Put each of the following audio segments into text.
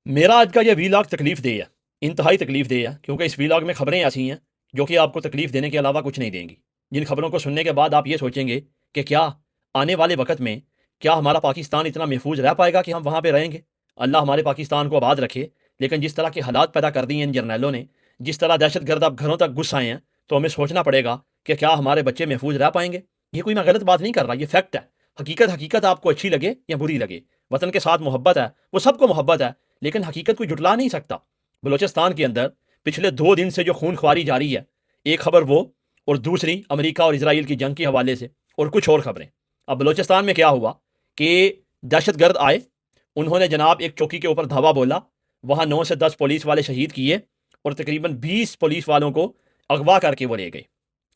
میرا آج کا یہ ویلاگ تکلیف دہ ہے، انتہائی تکلیف دہ ہے، کیونکہ اس ویلاگ میں خبریں ایسی ہیں جو کہ آپ کو تکلیف دینے کے علاوہ کچھ نہیں دیں گی۔ جن خبروں کو سننے کے بعد آپ یہ سوچیں گے کہ کیا آنے والے وقت میں کیا ہمارا پاکستان اتنا محفوظ رہ پائے گا کہ ہم وہاں پہ رہیں گے؟ اللہ ہمارے پاکستان کو آباد رکھے، لیکن جس طرح کے حالات پیدا کر دیے ان جرنیلوں نے، جس طرح دہشت گرد اب گھروں تک گھس آئے ہیں، تو ہمیں سوچنا پڑے گا کہ کیا ہمارے بچے محفوظ رہ پائیں گے؟ یہ کوئی میں غلط بات نہیں کر رہا، یہ فیکٹ ہے۔ حقیقت آپ کو اچھی لگے یا بری لگے، وطن کے ساتھ محبت ہے، وہ سب کو محبت ہے، لیکن حقیقت کوئی جھٹلا نہیں سکتا۔ بلوچستان کے اندر پچھلے 2 دن سے جو خون خواری جاری ہے، ایک خبر وہ، اور دوسری امریکہ اور اسرائیل کی جنگ کے حوالے سے، اور کچھ اور خبریں۔ اب بلوچستان میں کیا ہوا کہ دہشت گرد آئے، انہوں نے جناب ایک چوکی کے اوپر دھاوا بولا، وہاں 9 سے 10 پولیس والے شہید کیے، اور تقریباً 20 پولیس والوں کو اغوا کر کے وہ لے گئے۔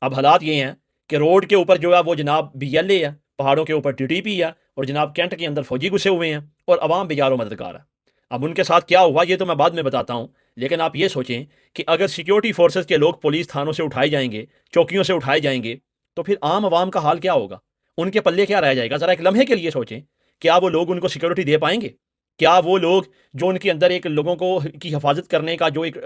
اب حالات یہ ہیں کہ روڈ کے اوپر جو ہے وہ جناب BLA ہے، پہاڑوں کے اوپر TTP ہے، اور جناب کینٹ کے اندر فوجی گھسے ہوئے ہیں، اور عوام بیزار و مددگار ہے۔ اب ان کے ساتھ کیا ہوا یہ تو میں بعد میں بتاتا ہوں، لیکن آپ یہ سوچیں کہ اگر سیکیورٹی فورسز کے لوگ پولیس تھانوں سے اٹھائے جائیں گے، چوکیوں سے اٹھائے جائیں گے، تو پھر عام عوام کا حال کیا ہوگا؟ ان کے پلے کیا رہ جائے گا؟ ذرا ایک لمحے کے لیے سوچیں، کیا وہ لوگ ان کو سیکیورٹی دے پائیں گے؟ کیا وہ لوگ جو ان کے اندر ایک لوگوں کو کی حفاظت کرنے کا جو ایک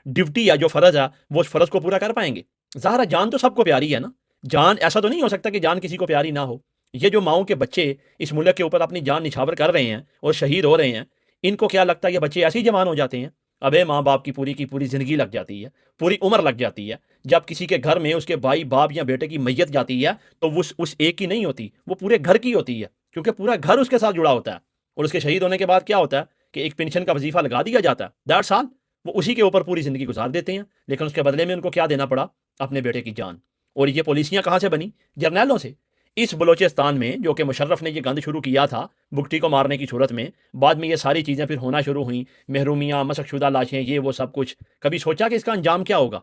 ڈیوٹی ہے، جو فرض ہے، وہ اس فرض کو پورا کر پائیں گے؟ ظاہر جان تو سب کو پیاری ہے نا، جان ایسا تو نہیں ہو سکتا کہ جان کسی کو پیاری نہ ہو۔ یہ جو ماؤں کے بچے اس ملک کے اوپر اپنی جان نچھاور کر رہے ہیں اور شہید ہو رہے ہیں، ان کو کیا لگتا ہے یہ بچے ایسے ہی جوان ہو جاتے ہیں؟ ابے ماں باپ کی پوری زندگی لگ جاتی ہے، پوری عمر لگ جاتی ہے۔ جب کسی کے گھر میں اس کے بھائی باپ یا بیٹے کی میت جاتی ہے تو وہ اس ایک کی نہیں ہوتی، وہ پورے گھر کی ہوتی ہے، کیونکہ پورا گھر اس کے ساتھ جڑا ہوتا ہے۔ اور اس کے شہید ہونے کے بعد کیا ہوتا ہے کہ ایک پینشن کا وظیفہ لگا دیا جاتا ہے 1.5 سال، وہ اسی کے اوپر پوری زندگی گزار دیتے ہیں، لیکن اس کے بدلے میں ان کو کیا دینا پڑا؟ اپنے بیٹے کی جان۔ اور یہ پالیسیاں کہاں سے بنی؟ جرنیلوں سے۔ اس بلوچستان میں جو کہ مشرف نے یہ گند شروع کیا تھا بگٹی کو مارنے کی صورت میں، بعد میں یہ ساری چیزیں پھر ہونا شروع ہوئیں، محرومیاں، مسخ شدہ لاشیں، یہ وہ سب کچھ۔ کبھی سوچا کہ اس کا انجام کیا ہوگا؟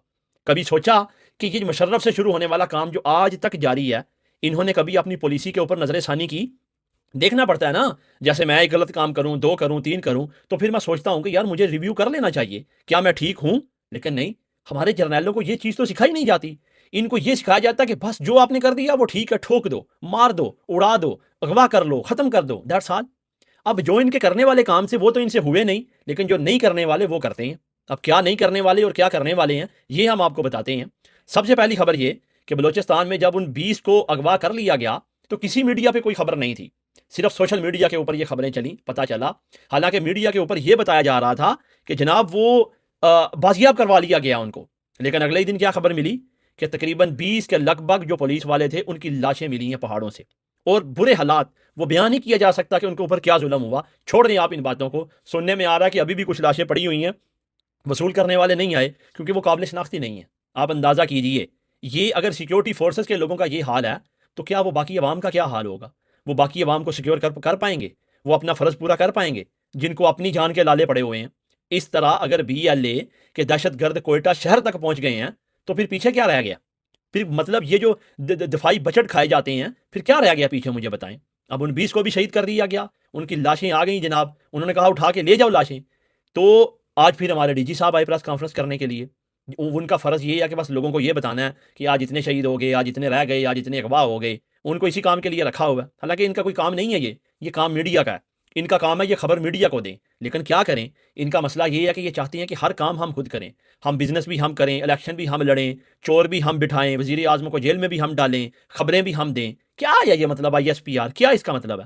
کبھی سوچا کہ یہ مشرف سے شروع ہونے والا کام جو آج تک جاری ہے، انہوں نے کبھی اپنی پالیسی کے اوپر نظر ثانی کی؟ دیکھنا پڑتا ہے نا، جیسے میں ایک غلط کام کروں، 2 کروں، 3 کروں، تو پھر میں سوچتا ہوں کہ یار مجھے ریویو کر لینا چاہیے، کیا میں ٹھیک ہوں؟ لیکن نہیں، ہمارے جرنیلوں کو یہ چیز تو سکھائی نہیں جاتی۔ ان کو یہ سکھایا جاتا ہے کہ بس جو آپ نے کر دیا وہ ٹھیک ہے، ٹھوک دو، مار دو، اڑا دو، اغوا کر لو، ختم کر دو، دیٹس آل۔ اب جو ان کے کرنے والے کام سے وہ تو ان سے ہوئے نہیں، لیکن جو نہیں کرنے والے وہ کرتے ہیں۔ اب کیا نہیں کرنے والے اور کیا کرنے والے ہیں، یہ ہم آپ کو بتاتے ہیں۔ سب سے پہلی خبر یہ کہ بلوچستان میں جب ان 20 کو اغوا کر لیا گیا تو کسی میڈیا پہ کوئی خبر نہیں تھی، صرف سوشل میڈیا کے اوپر یہ خبریں چلیں، پتہ چلا۔ حالانکہ میڈیا کے اوپر یہ بتایا جا رہا تھا کہ جناب وہ بازیاب کروا لیا گیا ان کو، لیکن اگلے ہی دن کیا خبر ملی کہ تقریباً 20 کے لگ بھگ جو پولیس والے تھے ان کی لاشیں ملی ہیں پہاڑوں سے، اور برے حالات، وہ بیان نہیں کیا جا سکتا کہ ان کے اوپر کیا ظلم ہوا۔ چھوڑ دیں آپ ان باتوں کو، سننے میں آ رہا ہے کہ ابھی بھی کچھ لاشیں پڑی ہوئی ہیں، وصول کرنے والے نہیں آئے کیونکہ وہ قابل شناختی نہیں ہیں۔ آپ اندازہ کیجئے، یہ اگر سیکیورٹی فورسز کے لوگوں کا یہ حال ہے تو کیا وہ باقی عوام کا کیا حال ہوگا؟ وہ باقی عوام کو سیکیور کر پائیں گے؟ وہ اپنا فرض پورا کر پائیں گے جن کو اپنی جان کے لالے پڑے ہوئے ہیں؟ اس طرح اگر BLA کے دہشت گرد کوئٹہ شہر تک پہنچ گئے ہیں تو پھر پیچھے کیا رہ گیا؟ پھر مطلب یہ جو دفاعی بجٹ کھائے جاتے ہیں، پھر کیا رہ گیا پیچھے؟ مجھے بتائیں۔ اب ان 20 کو بھی شہید کر دیا گیا، ان کی لاشیں آ گئیں جناب، انہوں نے کہا اٹھا کے لے جاؤ لاشیں۔ تو آج پھر ہمارے DG صاحب آئے پریس کانفرنس کرنے کے لیے، ان کا فرض یہ ہے کہ بس لوگوں کو یہ بتانا ہے کہ آج اتنے شہید ہو گئے، آج اتنے رہ گئے، آج اتنے اغوا ہو گئے۔ ان کو اسی کام کے لیے رکھا ہوا ہے، حالانکہ ان کا کوئی کام نہیں ہے، یہ کام میڈیا کا ہے۔ ان کا کام ہے یہ خبر میڈیا کو دیں، لیکن کیا کریں، ان کا مسئلہ یہ ہے کہ یہ چاہتے ہیں کہ ہر کام ہم خود کریں، ہم بزنس بھی ہم کریں، الیکشن بھی ہم لڑیں، چور بھی ہم بٹھائیں، وزیر اعظم کو جیل میں بھی ہم ڈالیں، خبریں بھی ہم دیں۔ کیا ہے یہ مطلب؟ ISPR کیا اس کا مطلب ہے؟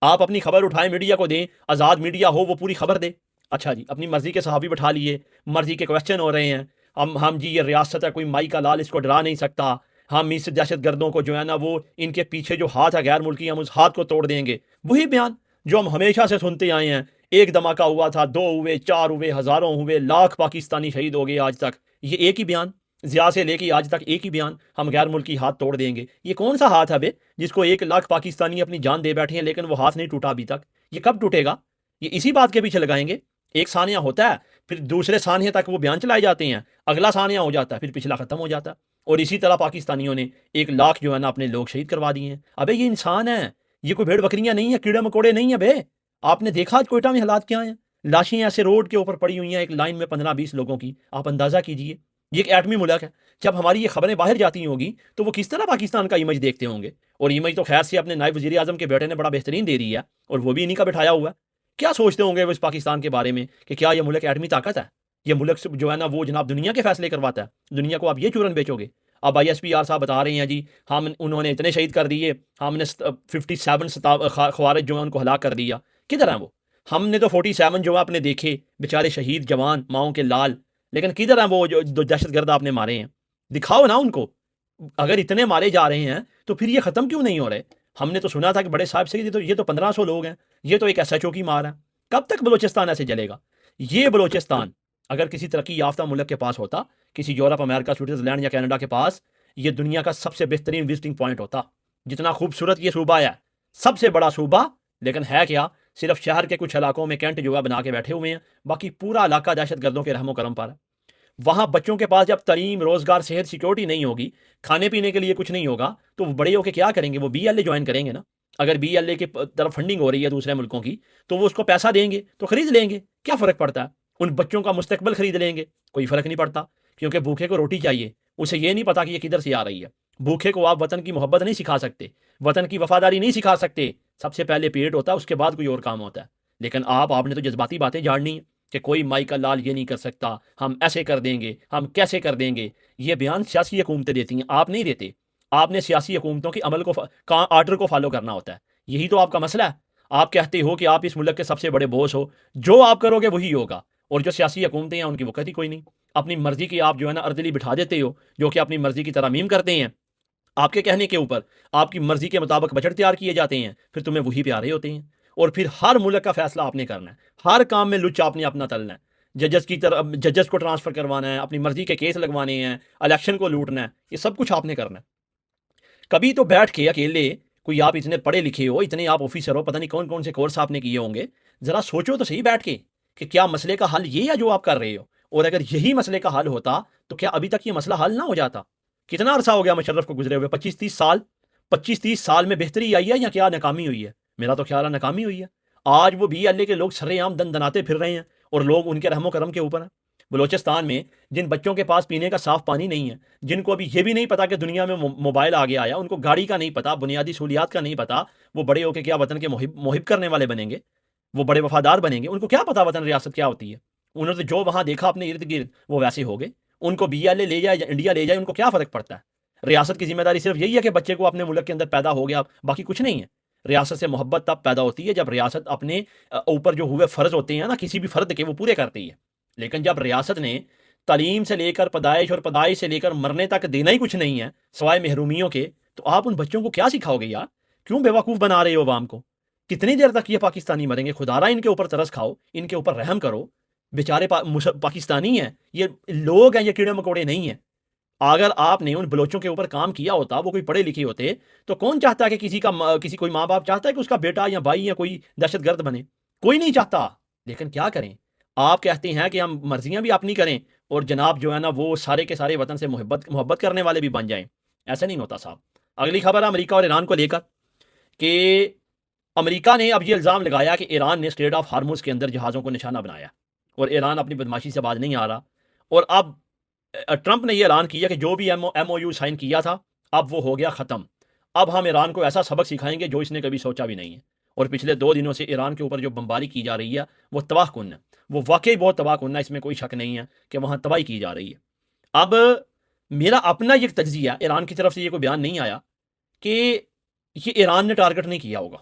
آپ اپنی خبر اٹھائیں، میڈیا کو دیں، آزاد میڈیا ہو، وہ پوری خبر دے۔ اچھا جی، اپنی مرضی کے صحافی بٹھا لیے، مرضی کے کوشچن ہو رہے ہیں، ہم جی یہ ریاست ہے، کوئی مائی کا لال اس کو ڈرا نہیں سکتا، ہم اس دہشت گردوں کو جو ہے نا وہ ان کے پیچھے جو ہاتھ ہے غیر ملکی، ہم اس ہاتھ کو توڑ دیں گے۔ وہی بیان جو ہم ہمیشہ سے سنتے آئے ہیں، ایک دھماکہ ہوا تھا، 2 ہوئے، 4 ہوئے، ہزاروں ہوئے، لاکھ پاکستانی شہید ہو گئے آج تک، یہ ایک ہی بیان، ضیاء سے لے کے آج تک ایک ہی بیان، ہم غیر ملکی ہاتھ توڑ دیں گے۔ یہ کون سا ہاتھ ہے بے جس کو 1 لاکھ پاکستانی اپنی جان دے بیٹھے ہیں لیکن وہ ہاتھ نہیں ٹوٹا ابھی تک؟ یہ کب ٹوٹے گا؟ یہ اسی بات کے پیچھے لگائیں گے۔ ایک ثانیہ ہوتا ہے، پھر دوسرے ثانیہ تک وہ بیان چلائے جاتے ہیں، اگلا ثانیہ ہو جاتا ہے، پھر پچھلا ختم ہو جاتا ہے۔ اور اسی طرح پاکستانیوں نے 1 لاکھ جو ہے نا اپنے لوگ شہید کروا دیے ہیں۔ ابے یہ انسان ہے، یہ کوئی بھیڑ بکریاں نہیں ہیں، کیڑے مکوڑے نہیں ہیں بے۔ آپ نے دیکھا آج کوئٹہ میں حالات کیا ہیں؟ لاشیں ایسے روڈ کے اوپر پڑی ہوئی ہیں، ایک لائن میں 15-20 لوگوں کی، آپ اندازہ کیجئے۔ یہ ایک ایٹمی ملک ہے، جب ہماری یہ خبریں باہر جاتی ہوگی تو وہ کس طرح پاکستان کا امیج دیکھتے ہوں گے؟ اور امیج تو خیر سے اپنے نائب وزیر اعظم کے بیٹے نے بڑا بہترین دے دی ہے، اور وہ بھی انہی کا بٹھایا ہوا ہے کیا سوچتے ہوں گے وہ اس پاکستان کے بارے میں کہ کیا یہ ملک ایٹمی طاقت ہے؟ یہ ملک جو ہے نا وہ جناب دنیا کے فیصلے کرواتا ہے، دنیا کو آپ یہ چورن بیچو گے؟ اب ISPR صاحب بتا رہے ہیں جی انہوں نے اتنے شہید کر دیے، ہم نے 57 خوارج جو ہیں ان کو ہلاک کر دیا۔ کدھر ہیں وہ؟ ہم نے تو 47 جو ہے اپنے دیکھے بیچارے شہید جوان، ماؤں کے لال، لیکن کدھر ہیں وہ جو دہشت گرد آپ نے مارے ہیں؟ دکھاؤ نا ان کو۔ اگر اتنے مارے جا رہے ہیں تو پھر یہ ختم کیوں نہیں ہو رہے؟ ہم نے تو سنا تھا کہ بڑے صاحب سے یہ تو 1500 لوگ ہیں، یہ تو ایک SHO کی مار ہے۔ کب تک بلوچستان ایسے جلے گا؟ یہ بلوچستان اگر کسی ترقی یافتہ ملک کے پاس ہوتا، کسی یورپ، امریکہ، سوئٹزرلینڈ یا کینیڈا کے پاس، یہ دنیا کا سب سے بہترین وزٹنگ پوائنٹ ہوتا۔ جتنا خوبصورت یہ صوبہ ہے، سب سے بڑا صوبہ، لیکن ہے کیا؟ صرف شہر کے کچھ علاقوں میں کینٹ جو ہے بنا کے بیٹھے ہوئے ہیں، باقی پورا علاقہ دہشت گردوں کے رحم و کرم پر ہے۔ وہاں بچوں کے پاس جب تعلیم، روزگار، صحت، سیکورٹی نہیں ہوگی، کھانے پینے کے لیے کچھ نہیں ہوگا، تو وہ بڑے ہو کے کیا کریں گے؟ وہ BLA جوائن کریں گے نا۔ اگر BLA کی طرف فنڈنگ ہو رہی ہے دوسرے ملکوں کی، تو وہ اس کو پیسہ دیں گے تو خرید لیں گے، کیا فرق پڑتا ہے؟ ان بچوں کا مستقبل خرید لیں گے، کوئی فرق نہیں پڑتا، کیونکہ بھوکے کو روٹی چاہیے، اسے یہ نہیں پتا کہ یہ کدھر سے آ رہی ہے۔ بھوکے کو آپ وطن کی محبت نہیں سکھا سکتے، وطن کی وفاداری نہیں سکھا سکتے، سب سے پہلے پیٹ ہوتا ہے، اس کے بعد کوئی اور کام ہوتا ہے۔ لیکن آپ نے تو جذباتی باتیں جاننی ہیں کہ کوئی مائی کا لال یہ نہیں کر سکتا، ہم ایسے کر دیں گے، ہم کیسے کر دیں گے۔ یہ بیان سیاسی حکومتیں دیتی ہیں، آپ نہیں دیتے۔ آپ نے سیاسی حکومتوں کی عمل کو آرڈر کو فالو کرنا ہوتا ہے، یہی تو آپ کا مسئلہ ہے۔ آپ کہتے ہو کہ آپ اس ملک کے سب سے بڑے بوس ہو، جو آپ کرو گے وہی ہوگا، اور جو سیاسی حکومتیں ہیں ان کی وہ کہتی کوئی نہیں۔ اپنی مرضی کی آپ جو ہے نا اردلی بٹھا دیتے ہو، جو کہ اپنی مرضی کی ترامیم کرتے ہیں، آپ کے کہنے کے اوپر آپ کی مرضی کے مطابق بجٹ تیار کیے جاتے ہیں، پھر تمہیں وہی پیارے ہوتے ہیں، اور پھر ہر ملک کا فیصلہ آپ نے کرنا ہے، ہر کام میں لچ آپ نے اپنا تلنا ہے، ججز کو ٹرانسفر کروانا ہے، اپنی مرضی کے کیس لگوانے ہیں، الیکشن کو لوٹنا ہے، یہ سب کچھ آپ نے کرنا ہے۔ کبھی تو بیٹھ کے اکیلے، کوئی آپ اتنے پڑھے لکھے ہو، اتنے آپ آفیسر ہو، پتہ نہیں کون کون سے کورس آپ نے کیے ہوں گے، ذرا سوچو تو صحیح بیٹھ کے کہ کیا مسئلے کا حل یہ ہے جو آپ کر رہے ہو، اور اگر یہی مسئلے کا حل ہوتا تو کیا ابھی تک یہ مسئلہ حل نہ ہو جاتا؟ کتنا عرصہ ہو گیا مشرف کو گزرے ہوئے؟ 25-30 سال میں بہتری آئی ہے یا کیا ناکامی ہوئی ہے؟ میرا تو خیال ہے ناکامی ہوئی ہے۔ آج وہ BLA کے لوگ سرے عام دن دناتے پھر رہے ہیں، اور لوگ ان کے رحم و کرم کے اوپر ہیں۔ بلوچستان میں جن بچوں کے پاس پینے کا صاف پانی نہیں ہے، جن کو ابھی یہ بھی نہیں پتا کہ دنیا میں موبائل آگے آیا، ان کو گاڑی کا نہیں پتا، بنیادی سہولیات کا نہیں پتا، وہ بڑے ہو کے کیا وطن کے محب کرنے والے بنیں گے؟ وہ بڑے وفادار بنیں گے؟ ان کو کیا پتا وطن ریاست کیا ہوتی ہے؟ انہوں نے جو وہاں دیکھا اپنے ارد گرد وہ ویسے ہو گئے۔ ان کو BLA لے جائے یا انڈیا لے جائے، ان کو کیا فرق پڑتا ہے؟ ریاست کی ذمہ داری صرف یہی ہے کہ بچے کو اپنے ملک کے اندر پیدا ہو گیا، باقی کچھ نہیں ہے۔ ریاست سے محبت تب پیدا ہوتی ہے جب ریاست اپنے اوپر جو ہوئے فرض ہوتے ہیں نا کسی بھی فرد کے، وہ پورے کرتی ہے۔ لیکن جب ریاست نے تعلیم سے لے کر پیدائش، اور پیدائش سے لے کر مرنے تک دینا ہی کچھ نہیں ہے سوائے محرومیوں کے، تو آپ ان بچوں کو کیا سکھاؤ گے یار؟ کیوں بیوقوف بنا رہے ہو عوام کو؟ کتنی دیر تک یہ پاکستانی مریں گے؟ خدا را ان کے اوپر ترس کھاؤ، ان کے اوپر رحم کرو، بیچارے پاکستانی ہیں، یہ لوگ ہیں، یہ کیڑے مکوڑے نہیں ہیں۔ اگر آپ نے ان بلوچوں کے اوپر کام کیا ہوتا، وہ کوئی پڑھے لکھے ہوتے، تو کون چاہتا ہے کہ کسی کوئی ماں باپ چاہتا ہے کہ اس کا بیٹا یا بھائی یا کوئی دہشت گرد بنے؟ کوئی نہیں چاہتا۔ لیکن کیا کریں، آپ کہتے ہیں کہ ہم مرضیاں بھی اپنی کریں، اور جناب جو ہے نا وہ سارے کے سارے وطن سے محبت کرنے والے بھی بن جائیں۔ ایسا نہیں ہوتا صاحب۔ اگلی خبر ہے امریکہ اور ایران کو لے کر، کہ امریکہ نے اب یہ الزام لگایا کہ ایران نے اسٹریٹ آف ہارموز کے اندر جہازوں کو نشانہ بنایا، اور ایران اپنی بدماشی سے باز نہیں آ رہا۔ اور اب ٹرمپ نے یہ اعلان کیا کہ جو بھی MOU سائن کیا تھا اب وہ ہو گیا ختم، اب ہم ایران کو ایسا سبق سکھائیں گے جو اس نے کبھی سوچا بھی نہیں ہے۔ اور پچھلے 2 دنوں سے ایران کے اوپر جو بمباری کی جا رہی ہے وہ تباہ کن ہے، وہ واقعی بہت تباہ کن ہے، اس میں کوئی شک نہیں ہے کہ وہاں تباہی کی جا رہی ہے۔ اب میرا اپنا یہ تجزیہ، ایران کی طرف سے یہ کوئی بیان نہیں آیا کہ یہ ایران نے ٹارگٹ نہیں کیا ہوگا،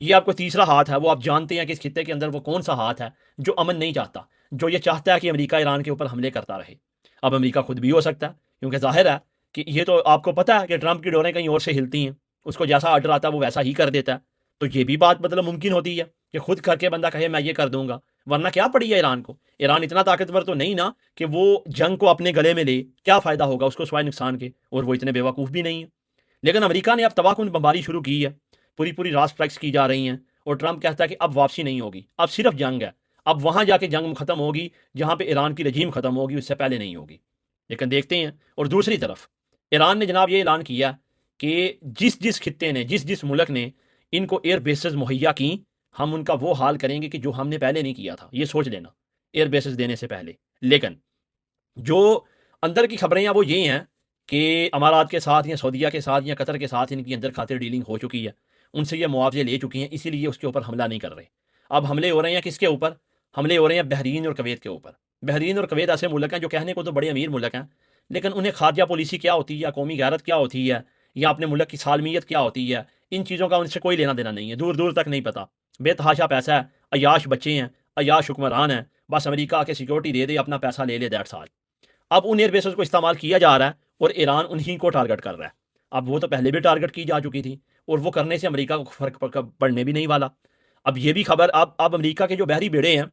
یہ آپ کو تیسرا ہاتھ ہے، وہ آپ جانتے ہیں کہ اس خطے کے اندر وہ کون سا ہاتھ ہے جو امن نہیں چاہتا، جو یہ چاہتا ہے کہ امریکہ ایران کے اوپر حملے کرتا رہے۔ اب امریکہ خود بھی ہو سکتا ہے، کیونکہ ظاہر ہے کہ یہ تو آپ کو پتہ ہے کہ ٹرمپ کی ڈوریں کہیں اور سے ہلتی ہیں، اس کو جیسا آرڈر آتا ہے وہ ویسا ہی کر دیتا ہے۔ تو یہ بھی بات مطلب ممکن ہوتی ہے کہ خود کر کے بندہ کہے میں یہ کر دوں گا، ورنہ کیا پڑی ہے ایران کو؟ ایران اتنا طاقتور تو نہیں نا کہ وہ جنگ کو اپنے گلے میں لے، کیا فائدہ ہوگا اس کو سوائے نقصان کے؟ اور وہ اتنے بیوقوف بھی نہیں ہیں۔ لیکن امریکہ نے اب تباہ کن بمباری شروع کی ہے، پوری رات اسٹرائکس کی جا رہی ہیں، اور ٹرمپ کہتا ہے کہ اب واپسی نہیں ہوگی، اب صرف جنگ ہے، اب وہاں جا کے جنگ ختم ہوگی جہاں پہ ایران کی رجیم ختم ہوگی، اس سے پہلے نہیں ہوگی۔ لیکن دیکھتے ہیں۔ اور دوسری طرف ایران نے جناب یہ اعلان کیا کہ جس خطے نے، جس ملک نے ان کو ایئر بیسز مہیا کی، ہم ان کا وہ حال کریں گے کہ جو ہم نے پہلے نہیں کیا تھا۔ یہ سوچ لینا ایئر بیسز دینے سے پہلے۔ لیکن جو اندر کی خبریں ہیں وہ یہ ہیں کہ امارات کے ساتھ یا سعودیہ کے ساتھ یا قطر کے ساتھ ان کی اندر خاطر ڈیلنگ ہو چکی ہے، ان سے یہ معاوضے لے چکی ہیں، اسی لیے اس کے اوپر حملہ نہیں کر رہے۔ اب حملے ہو رہے ہیں کس کے اوپر؟ حملے ہو رہے ہیں بحرین اور کویت کے اوپر۔ بحرین اور کویت ایسے ملک ہیں جو کہنے کو تو بڑے امیر ملک ہیں، لیکن انہیں خارجہ پالیسی کیا ہوتی ہے، یا قومی غیرت کیا ہوتی ہے، یا اپنے ملک کی سالمیت کیا ہوتی ہے، ان چیزوں کا ان سے کوئی لینا دینا نہیں ہے، دور دور تک نہیں پتہ۔ بے تحاشا پیسہ ہے، عیاش بچے ہیں، عیاش حکمران ہیں، بس امریکہ آ کے سیکورٹی دے دے، اپنا پیسہ لے لے، دیٹس آل۔ اب ان ایئر بیسز کو استعمال کیا جا رہا ہے اور ایران انہی کو ٹارگٹ کر رہا ہے۔ اب وہ تو پہلے بھی ٹارگٹ کی جا چکی تھی، اور وہ کرنے سے امریکہ کو فرق پڑنے بھی نہیں والا۔ اب یہ بھی خبر، اب امریکہ کے جو بحری بیڑے ہیں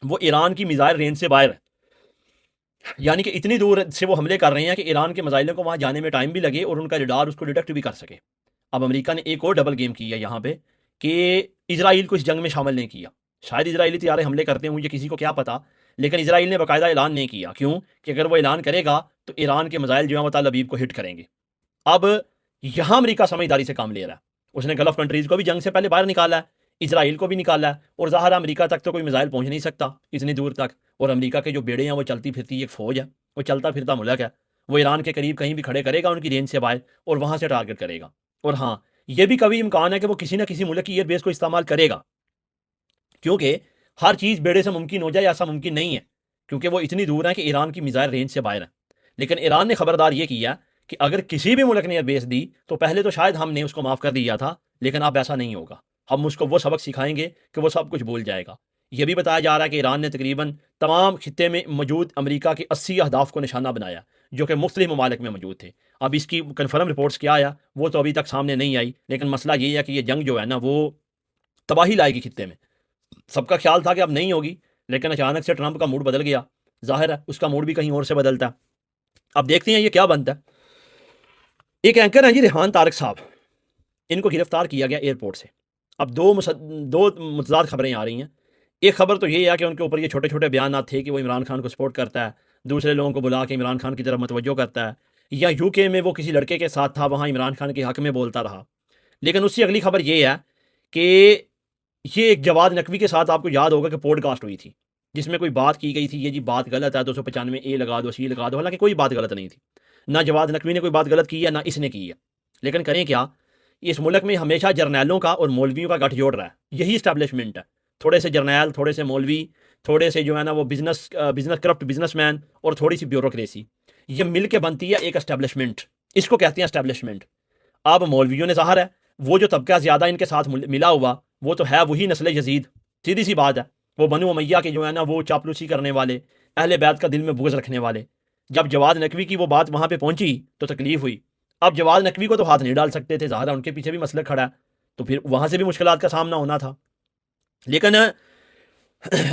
وہ ایران کی میزائل رینج سے باہر ہیں، یعنی کہ اتنی دور سے وہ حملے کر رہے ہیں کہ ایران کے میزائلوں کو وہاں جانے میں ٹائم بھی لگے اور ان کا ریڈار اس کو ڈیٹیکٹ بھی کر سکے۔ اب امریکہ نے ایک اور ڈبل گیم کی ہے یہاں پہ کہ اسرائیل کو اس جنگ میں شامل نہیں کیا۔ شاید اسرائیلی طیارے حملے کرتے ہوں، یہ کسی کو کیا پتا، لیکن اسرائیل نے باقاعدہ اعلان نہیں کیا۔ کیوں؟ کہ اگر وہ اعلان کرے گا تو ایران کے میزائل جو ہیں وہ تل ابیب کو ہٹ کریں گے۔ اب یہاں امریکہ سمجھداری سے کام لے رہا ہے، اس نے گلف کنٹریز کو بھی جنگ سے پہلے باہر نکالا ہے، اسرائیل کو بھی نکالا ہے، اور ظاہر ہے امریکہ تک تو کوئی میزائل پہنچ نہیں سکتا اتنی دور تک، اور امریکہ کے جو بیڑے ہیں وہ چلتی پھرتی ایک فوج ہے، وہ چلتا پھرتا ملک ہے، وہ ایران کے قریب کہیں بھی کھڑے کرے گا ان کی رینج سے باہر، اور وہاں سے ٹارگٹ کرے گا۔ اور ہاں، یہ بھی کبھی امکان ہے کہ وہ کسی نہ کسی ملک کی ایئر بیس کو استعمال کرے گا، کیونکہ ہر چیز بیڑے سے ممکن ہو جائے ایسا ممکن نہیں ہے، کیونکہ وہ اتنی دور ہیں کہ ایران کی میزائل رینج سے باہر ہیں۔ لیکن ایران نے خبردار یہ کیا کہ اگر کسی بھی ملک نے ایئر بیس دی تو پہلے تو شاید ہم نے اس کو معاف کر دیا تھا، لیکن اب ایسا نہیں ہوگا، ہم اس کو وہ سبق سکھائیں گے کہ وہ سب کچھ بھول جائے گا۔ یہ بھی بتایا جا رہا ہے کہ ایران نے تقریباً تمام خطے میں موجود امریکہ کے 80 اہداف کو نشانہ بنایا، جو کہ مختلف ممالک میں موجود تھے۔ اب اس کی کنفرم رپورٹس کیا آیا وہ تو ابھی تک سامنے نہیں آئی، لیکن مسئلہ یہ ہے کہ یہ جنگ جو ہے نا وہ تباہی لائے گی خطے میں۔ سب کا خیال تھا کہ اب نہیں ہوگی، لیکن اچانک سے ٹرمپ کا موڈ بدل گیا، ظاہر ہے اس کا موڈ بھی کہیں اور سے بدلتا ہے۔ اب دیکھتے ہیں یہ کیا بنتا ہے۔ ایک اینکر ہیں جی ریحان طارق صاحب، ان کو گرفتار کیا گیا ایئرپورٹ سے۔ اب دو متضاد خبریں آ رہی ہیں۔ ایک خبر تو یہ ہے کہ ان کے اوپر یہ چھوٹے چھوٹے بیانات تھے کہ وہ عمران خان کو سپورٹ کرتا ہے، دوسرے لوگوں کو بلا کے عمران خان کی طرف متوجہ کرتا ہے، یا یو کے میں وہ کسی لڑکے کے ساتھ تھا، وہاں عمران خان کے حق میں بولتا رہا۔ لیکن اس سے اگلی خبر یہ ہے کہ یہ ایک جواد نقوی کے ساتھ آپ کو یاد ہوگا کہ پوڈ کاسٹ ہوئی تھی، جس میں کوئی بات کی گئی تھی، یہ جی بات غلط ہے، 295 اے لگا دو، سی لگا دو، حالانکہ کوئی بات غلط نہیں تھی، نہ جواد نقوی نے کوئی بات غلط کی ہے نہ اس نے کی ہے۔ لیکن کریں کیا، اس ملک میں ہمیشہ جرنیلوں کا اور مولویوں کا گٹھ جوڑ رہا ہے، یہی اسٹیبلشمنٹ ہے، تھوڑے سے جرنیل، تھوڑے سے مولوی، تھوڑے سے جو ہے نا وہ بزنس کرپٹ بزنس مین، اور تھوڑی سی بیوروکریسی، یہ مل کے بنتی ہے ایک اسٹیبلشمنٹ، اس کو کہتے ہیں اسٹیبلشمنٹ۔ اب مولویوں نے ظاہر ہے وہ جو طبقہ زیادہ ان کے ساتھ ملا ہوا وہ تو ہے وہی نسل یزید، سیدھی سی بات ہے، وہ بنو امیہ کے جو ہے نا وہ چاپلوسی کرنے والے، اہل بیت کا دل میں بغض رکھنے والے۔ جب جواد نقوی کی وہ بات وہاں پہ پہنچی تو تکلیف ہوئی۔ اب جواد نقوی کو تو ہاتھ نہیں ڈال سکتے تھے، ظاہر ہے ان کے پیچھے بھی مسئلہ کھڑا ہے، تو پھر وہاں سے بھی مشکلات کا سامنا ہونا تھا۔ لیکن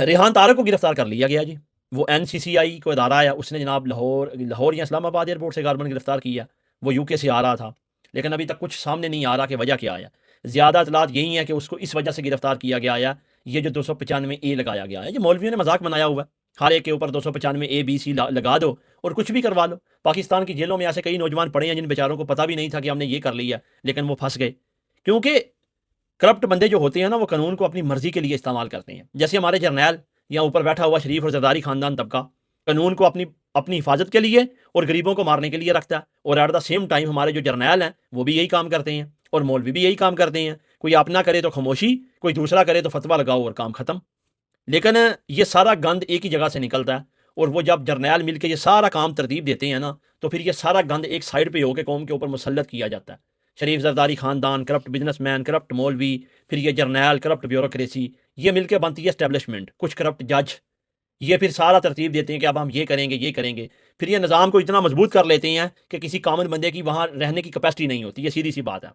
ریحان طارق کو گرفتار کر لیا گیا جی، وہ NCCI کو ادارہ ہے، اس نے جناب لاہور یا اسلام آباد ایئرپورٹ سے غالباً گرفتار کیا، وہ UK سے آ رہا تھا، لیکن ابھی تک کچھ سامنے نہیں آ رہا کہ وجہ کیا ہے۔ زیادہ اطلاعات یہی ہیں کہ اس کو اس وجہ سے گرفتار کیا گیا ہے، یہ جو 295 اے لگایا گیا ہے، یہ مولویوں نے مذاق بنایا ہوا ہے، ہر ایک کے اوپر 295 اے بی سی لگا دو اور کچھ بھی کروا لو۔ پاکستان کی جیلوں میں ایسے کئی نوجوان پڑے ہیں جن بیچاروں کو پتہ بھی نہیں تھا کہ ہم نے یہ کر لیا، لیکن وہ پھنس گئے، کیونکہ کرپٹ بندے جو ہوتے ہیں نا وہ قانون کو اپنی مرضی کے لیے استعمال کرتے ہیں۔ جیسے ہمارے جرنیل یا اوپر بیٹھا ہوا شریف اور زرداری خاندان طبقہ قانون کو اپنی حفاظت کے لیے اور غریبوں کو مارنے کے لیے رکھتا ہے، اور ایٹ دا سیم ٹائم ہمارے جو جرنیل ہیں وہ بھی یہی کام کرتے ہیں، اور مولوی بھی یہی کام کرتے ہیں، کوئی اپنا کرے تو خاموشی، کوئی دوسرا کرے تو فتویٰ لگاؤ اور کام ختم۔ لیکن یہ سارا گند ایک ہی جگہ سے نکلتا ہے، اور وہ جب جرنیل مل کے یہ سارا کام ترتیب دیتے ہیں نا تو پھر یہ سارا گند ایک سائڈ پہ ہو کے قوم کے اوپر مسلط کیا جاتا ہے۔ شریف زرداری خاندان، کرپٹ بزنس مین، کرپٹ مولوی، پھر یہ جرنیل، کرپٹ بیوروکریسی، یہ مل کے بنتی ہے اسٹیبلشمنٹ، کچھ کرپٹ جج، یہ پھر سارا ترتیب دیتے ہیں کہ اب ہم یہ کریں گے یہ کریں گے، پھر یہ نظام کو اتنا مضبوط کر لیتے ہیں کہ کسی کامن بندے کی وہاں رہنے کی کیپیسٹی نہیں ہوتی۔ یہ سیدھی سی بات ہے،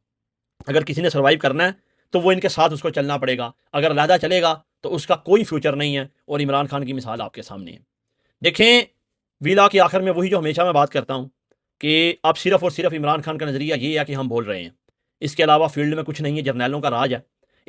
اگر کسی نے سروائیو کرنا ہے تو وہ ان کے ساتھ اس کو چلنا پڑے گا، اگر علیحدہ چلے گا تو اس کا کوئی فیوچر نہیں ہے، اور عمران خان کی مثال آپ کے سامنے ہے۔ دیکھیں ویلا کے آخر میں وہی جو ہمیشہ میں بات کرتا ہوں کہ اب صرف اور صرف عمران خان کا نظریہ یہ ہے کہ ہم بول رہے ہیں، اس کے علاوہ فیلڈ میں کچھ نہیں ہے، جرنیلوں کا راج ہے،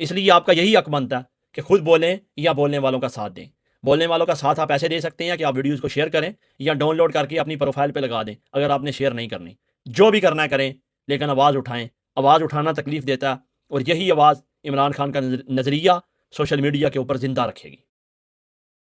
اس لیے آپ کا یہی حق بنتا ہے کہ خود بولیں یا بولنے والوں کا ساتھ دیں۔ بولنے والوں کا ساتھ آپ ایسے دے سکتے ہیں کہ آپ ویڈیوز کو شیئر کریں یا ڈاؤن لوڈ کر کے اپنی پروفائل پہ لگا دیں، اگر آپ نے شیئر نہیں کرنی، جو بھی کرنا ہے کریں، لیکن آواز اٹھائیں۔ آواز اٹھانا تکلیف دیتا ہے، اور یہی آواز عمران خان کا نظریہ سوشل میڈیا کے اوپر زندہ رکھے گی۔